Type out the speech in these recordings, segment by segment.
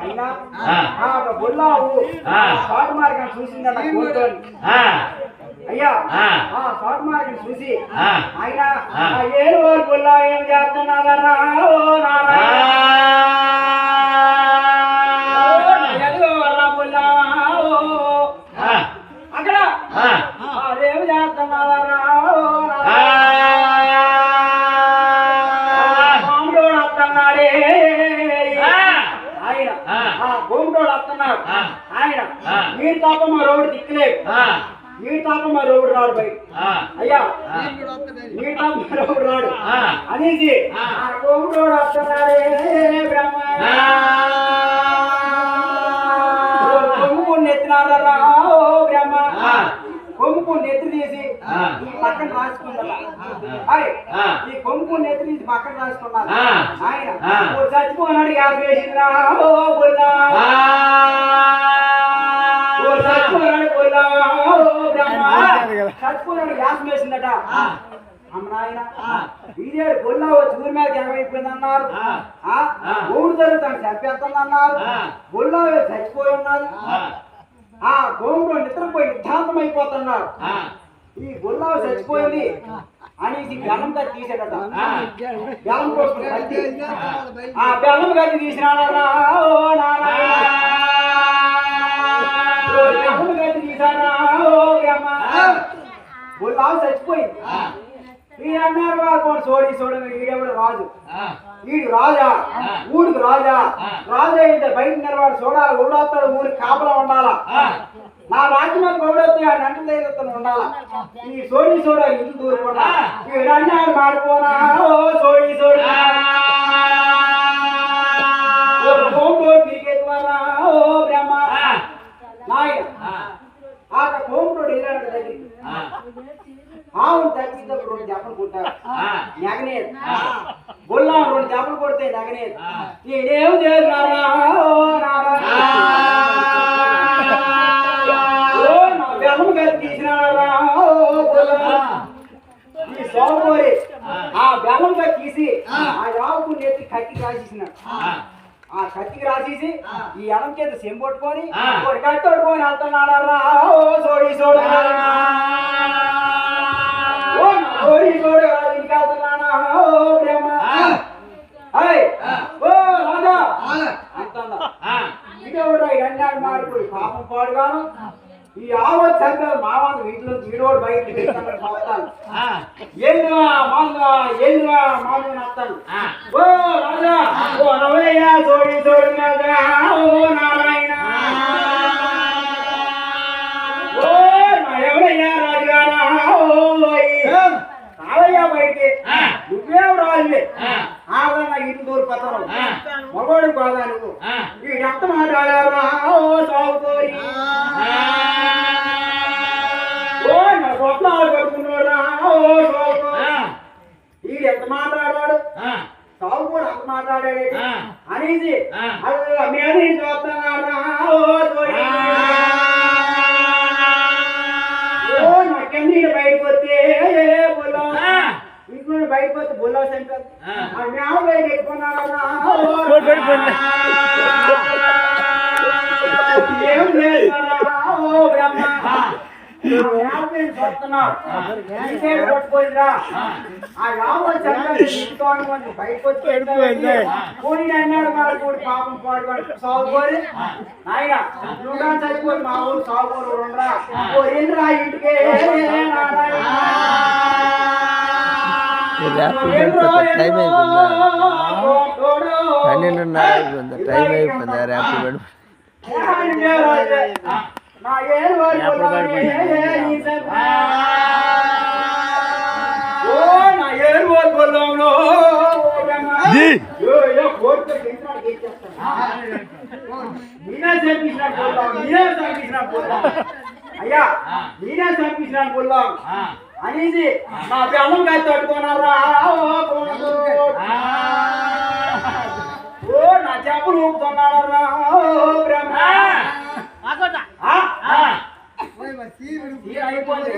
అయినా బొల్లావు short market చూసిందన్న కూర్చొని అయ్యా షార్ట్ మార్కెట్ చూసి ఆయన ఏడు వాళ్ళు బొల్లా ఏం చేస్తున్నారా అక్కడ అదేం చేస్తున్నారా వస్తున్నాడే ఆయన గోముటోడు వస్తున్నాడు ఆయన నీరు తప్ప మా రోడ్డు దిక్కులేదు నీరు తప్ప మా రోడ్డు రాడు బయట అయ్యా నీరు తప్ప మా రోడ్డు రాడు అనేసి గోముటోడు వస్తున్నాడే బ్రహ్మ కొమ్ముకుని ఎత్తినారా బ్రహ్మ కొమ్ముకుని నెత్తి తీసి ఈ పక్కన రాసుకున్నా ఈ కొమ్ముకుని నెత్తి తీసి పక్కన రాసుకున్నాను ఆయన చచ్చిపోనాడు యాభై వేసిందిరా చచ్చిపోనాడు చచ్చిపోనాడు యాసం వేసిందట అమ్మ నాయన ఇదే గొల్లా వచ్చి ఊరి మీద ఎగమైపోయింది అన్నారు ఊరు జరుగుతాను చంపేస్తాను అన్నారు గొల్లా చచ్చిపోయి ఉన్నారు ఆ గోముడు నిద్రపోయి నిశాంతం అయిపోతున్నారు ఈ గొల్లా చచ్చిపోయింది అనేసి బెల్లం గది తీసాడట బెల్లం కోసం ఆ బెల్లం గది తీసినాడా బెల్లం గది తీసాడా గొల్లా చచ్చిపోయింది ఈయన అన్నారు వాళ్ళు సోడి సోడని ఈడెవడు రాజు వీడు రాజా ఊడికి రాజా రాజా అయితే బయట నిలబడి చూడాలి ఊడొస్తాడు ఊరికి కాపలా ఉండాలా నా రాజ్యం మీద గౌడొస్తే ఆ నంట దగ్గర ఉండాలా ఈ సోడి సోడ ఇంటి దూరకుండా ఈ రంజాలు మాడిపోనా ఓ సోడి సోడి తిరిగేవారా ఓ బ్రహ్మ నాయన ఆ కోమటోడు వెళ్ళాడు దగ్గరికి ఆవును తగ్గినప్పుడు రెండు చేపలు కొట్టారు నెగనేది బొల్లా రెండు చేపలు కొడితే నెగనేది నేనేం చేస్తున్నారా నా బెల్లం గది తీసినారా ఈ సోమవారి ఆ బెల్లం గది తీసి ఆ ఆవుకు నెత్తి కత్తికి రాసేసినాడు ఆ కత్తికి రాసేసి ఈ ఎడం చేత సెంపొట్టుకొని ఒక కత్తి పట్టుకొని వెళ్తున్నాడా సోడి సోడు మారిపోయి పాపం పాడుగాను ఈ ఆవత్ చంద్ర మావాను వీటిలో వీడోడు బయటకు వస్తాను ఏందువా మామూలు వస్తాను ఓ రాజా ఓ రవయ్య సోడి సోడి ఓ నారాయణ ఓ ఎవరయ్యా రాజుగారా రావయ్యా బయటికి నువ్వేం రాజువే ఆదన్న ఇటు దూరు పత్రం మగోడు కాదా నువ్వు ఈ ఎంత మాట్లాడారా ఓ సాగుకోరి ఓ నా స్వప్నాలు కడుకున్నాడా ఓ సాగుకో వీడు ఎంత మాట్లాడాడు సాగుకోడు అంత మాట్లాడాడు అనేసి మీద ఇంటి వస్తున్నారా ఓ సోరి ఓ నాకెందు బయటకు వస్తే ఇంట్లో బయటకు వస్తే బొల్లా సెంటర్ మేము బయట ఎక్కున్నారా ఏం లేదు బ్రహ్మ పట్టుకోరా ఆ రావాలి చంద్రుడు బయటకు వచ్చి కూడి అన్నాడు కూడా పాపం పాడుకోండి సాగుకోరి ఆయన నువ్వు చచ్చిపోయి మా ఊరు సాగుకోరు ఉండరా ఏంద్రా ఇంటికి టైం అయిపోయిందా 12:30 టైం అయిపోయిందా రేపు నా ఏడు బొల్లంలో అయ్యా నేనే చంపించినాను బొల్లం అనేసి నా బెల్లం కాయ తట్టుకున్నారా ఓ నా చేపలు ఊపుతున్నారా బ్రహ్మ అయిపోయింది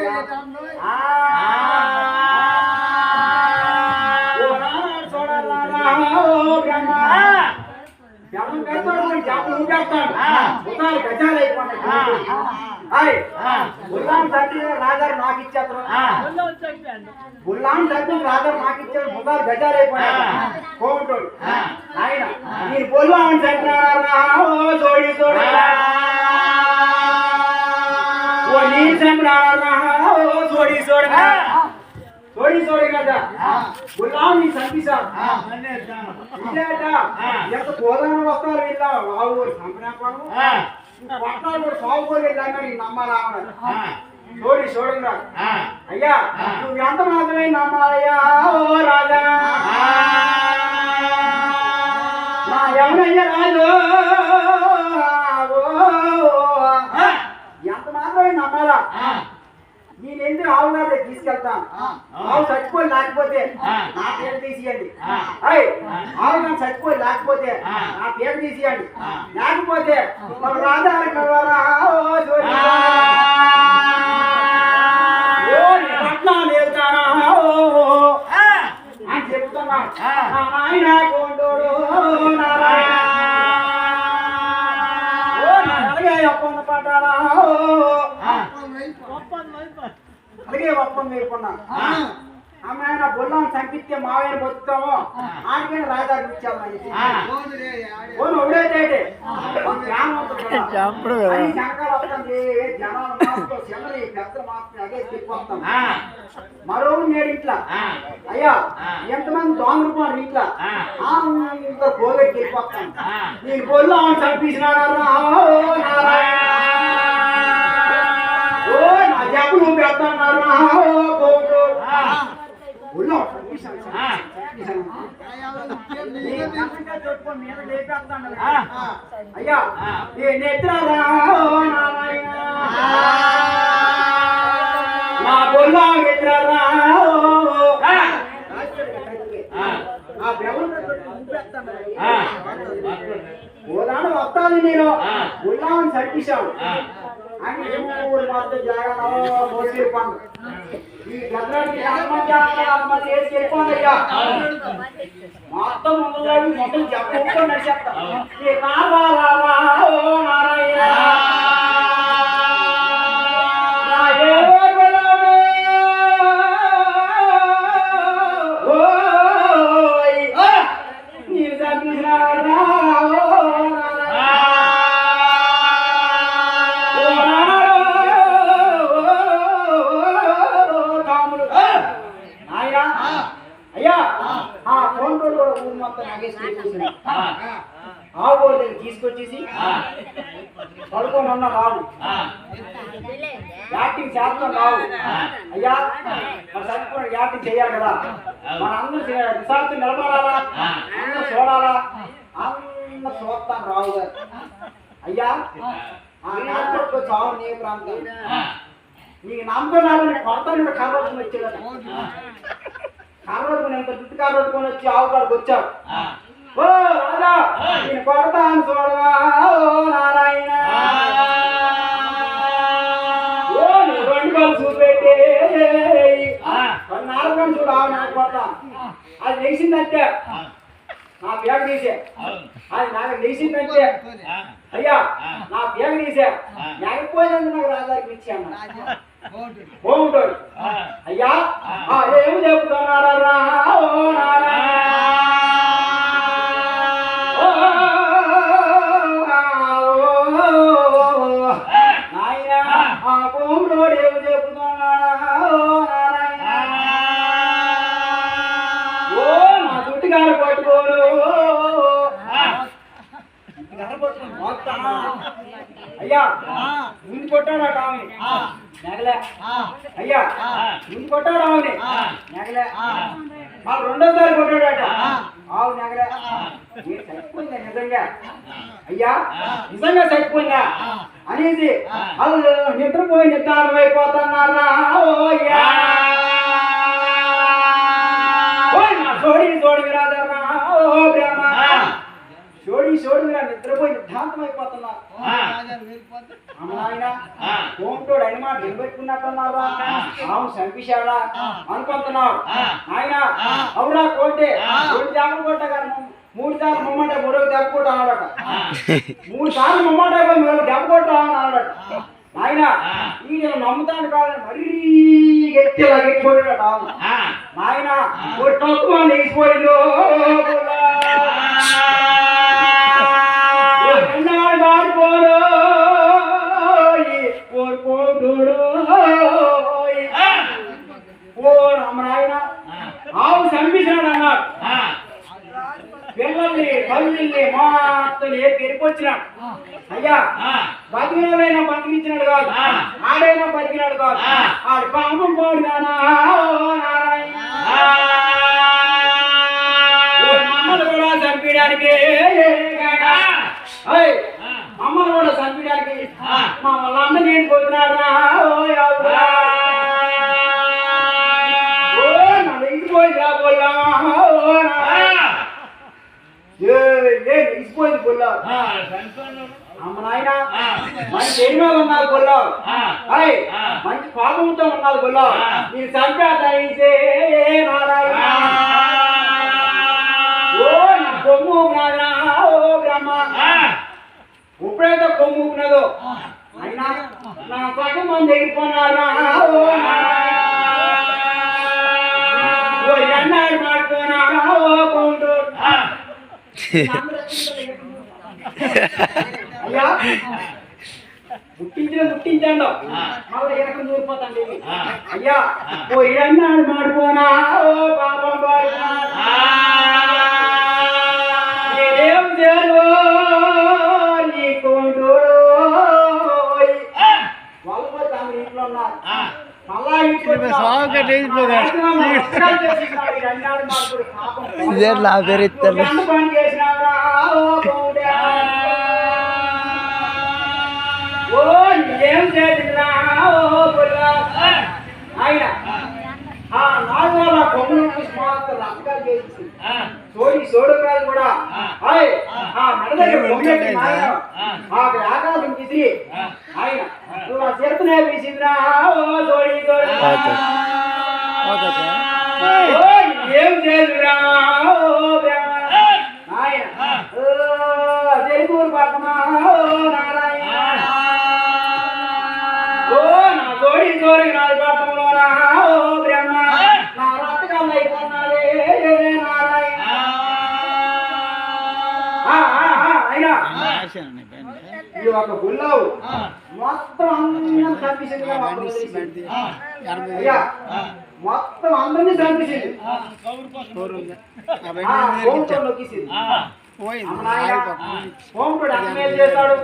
ఎవరు కడతాడు మరి జాబు ఊడేస్తాడు ఉతాలు గజాలు అయిపోయినాయి బుల్లాం సత్తి రాజారు నాకు ఇచ్చేస్తారు బుల్లాం సత్తి రాజారు నాకు ఇచ్చారు ముదాలు గజాలు అయిపోయాడు కోమటోడు ఆయన నేను బుల్లాం సత్తి తోడి తోడి ఓ నీ సంబరారా తోడి తోడి थोड़ी थोड़ी కదా గులాం ని సంపిసాం ఇదేట ఎంత పోదాన వస్తారు ఇలా వావు సంప్రదాయపడు పట్టాలు సాగుకోలే దాన్ని నమ్మరావన थोड़ी छोड़ंगा అయ్యా నువ్వు ఎంత మాత్రమే నమ్మాలయ్యా ఓ రాజా నా ఎవరయ్యా రాజు ఎంత మాత్రమే నమ్మాలా నేను ఎందుకు ఆవు గారి తీసుకెళ్తాను ఆవు చచ్చిపోయి లేకపోతే నా పేరు తీసియండి ఆవు గారు చచ్చిపోయి లేకపోతే నా పేరు తీసియండి లేకపోతే రాజా పట్నాలు వెళ్తానా అని చెప్తున్నా ఆయన కొండోడు అలాగే ఒప్పంద పడ్డారా అలాగే ఒప్పం వేయకున్నా ఆమె ఆయన బొల్లం చంపిస్తే మావయ్య బతుకుతామో ఆడికైనా రాజాకి ఇచ్చామని ఒకడైతే జనకాలు వస్తుంది జనాలు మాత్రం చెమరి పెద్దలు మాత్రం అదే తిప్పొస్తాం మరో నేడు ఇట్లా అయ్యా ఎంతమంది దొంగలు పోను ఇట్లా ఇంట్లో కోవిడ్ వెళ్ళిపోతాను నేను బొల్లం చంపించినారా నువ్వు పెడతాను అయ్యా నా బొల్లా ఎత్రారా ఓదాడు వస్తాను నేను బొల్లాని సర్టిశాను అని ఊరు మొత్తం జాగ్రత్త మోసి పండు ఈ గద్రానికి అమ్మ చేసి వెళ్ళిపోందయ్యా మొత్తం మొత్తం చెప్పకుండా నడిచేస్తా నారాయణ నేను చంపినా అయ్యా ఆ ఫోన్ ఊరు మొత్తం ఆవు దగ్గర తీసుకొచ్చేసి పడుకొని ఉన్న రావు యాక్టింగ్ చేస్తాం రావు అయ్యా మన చదువుకున్న యాక్టింగ్ చేయాలి కదా మన అందరూ విశాఖ నిలబడాలా అందరూ చూడాలా అందరూ చూస్తాం రావు గారు అయ్యా ఆ నాటకు చావు నీ ప్రాంతం నీకు నమ్మకం కొడతాను కర్రోజుని వచ్చేదా కర్రోజుకుని ఎంత దుడ్డు కర్రోజుకొని వచ్చి ఆవు కాడికి వచ్చావు ఓ రాజా నేను కొడతాను చూడవా ఓ నారాయణ ఓ నువ్వు రెండు కాలు చూపెట్టే నాలుగు చూడు ఆవు నాకు కొడతాను అది లేచిందంటే నా పేగ తీసే అది నాకు లేచిందంటే అయ్యా నా పేగ తీసే లేకపోయినందుకు నాకు రాజాకి ఇచ్చాను బాగుంటాడు అయ్యా ఏమి చెప్తున్నారా నాయన ఆ కోముడు ఏమి చెప్తున్నాడా ఓ నా చుట్టుగారు పట్టుకోను అయ్యా ముందు కొట్టాడట ఆమె నెగలే అయ్యా ముందు కొట్టాడు ఆవుని నెగలే మళ్ళీ రెండోసారి కొట్టాడట ఆవు నెగలే చచ్చిపోయిందా నిజంగా అయ్యా నిజంగా చచ్చిపోయిందా అనేది వాళ్ళు నిద్రపోయి నిద్దానం అయిపోతున్నారా తోడి రాదరా ఓ ప్రేమ చోడి మీరు నిద్రపోయి నిర్ధాంతం అయిపోతున్నారు అమ్మాయినా కోమటోడు అయిన మాట నిలబెట్టుకున్నట్టున్నారా ఆమె చంపేశాడా అనుకుంటున్నావు ఆయన అవునా కోంటే జాగ్రత్త కొట్టగారు 3 సార్లు మమ్మట మరొక దెబ్బ కొట్టు అన్నాడట 3 సార్లు మమ్మట మరొక దెబ్బ కొట్టు అన్నాడట నాయన ఈయన నమ్ముతాను కాదని మరీ గట్టిగా గట్టిపోయాడట నాయన కొట్టకు అని లేచిపోయిండు మాడిపోడు ఓ నాయన ఆవు చంపించాడు అన్నాడు పిల్లల్ని పల్లిల్ని మాత్రం పెరికొచ్చినాడు అయ్యా బతికినైనా బతికించినాడు కాదు ఆడైనా బతికినాడు కాదు ఆడు పాపం పోడు మమ్మల్ని కూడా చంపడానికి మమ్మల్ని కూడా చంపడానికి మా వాళ్ళందరూ నేను పోతున్నాడు మంచి ఎనిమిది ఉన్నారు గొల్లావు మంచి పాపంతో ఉన్నారు గొల్లావు మీరు చంపేస్తే కొమ్ము ఊపినాదా ఓ బ్రహ్మ ఇప్పుడైతే కొమ్ము ఊపినదో అయినా నా సగం మంది ఎగిరిపోన్నారా ఎన్నాడు మాడుకోనా ఓ కొండు అయ్యా ముట్టించాడు మళ్ళీ వెనక దూరిపోతాండి అయ్యా ఓ ఎన్నాడు మాడుకోనా ఓ పాపం ఏం చేయో నీ కొండు వాళ్ళు తమ ఇంట్లో ఉన్నారు ఇదే నా పేరు ఇస్తాను ఏం చేసిందా ఆయన ఆ నాలుగు కొమ్ములు మాత్రం రక్తాలు చేసి సోడుకాయలు కూడా ఆ మెడ ఆకాశం తీసి ఆయన నువ్వు ఆ చేతునే వేసిందిరా ఓ తోడి ఏం చేదురా ఆయన జైపూర్ పట్టమా నారాయణ ఓ నా తోడి తోడి నాది పట్టంలో ఓ బ్రహ్మ నా రక్తకాలు అయిపోయినాడే నారాయణ అయినా ఇది ఒక గుళ్ళవు మొత్తం అందరం చంపించింది అయ్యా మొత్తం అందరినీ చంపించింది హోంకుడు అమ్మాయి చేస్తాడు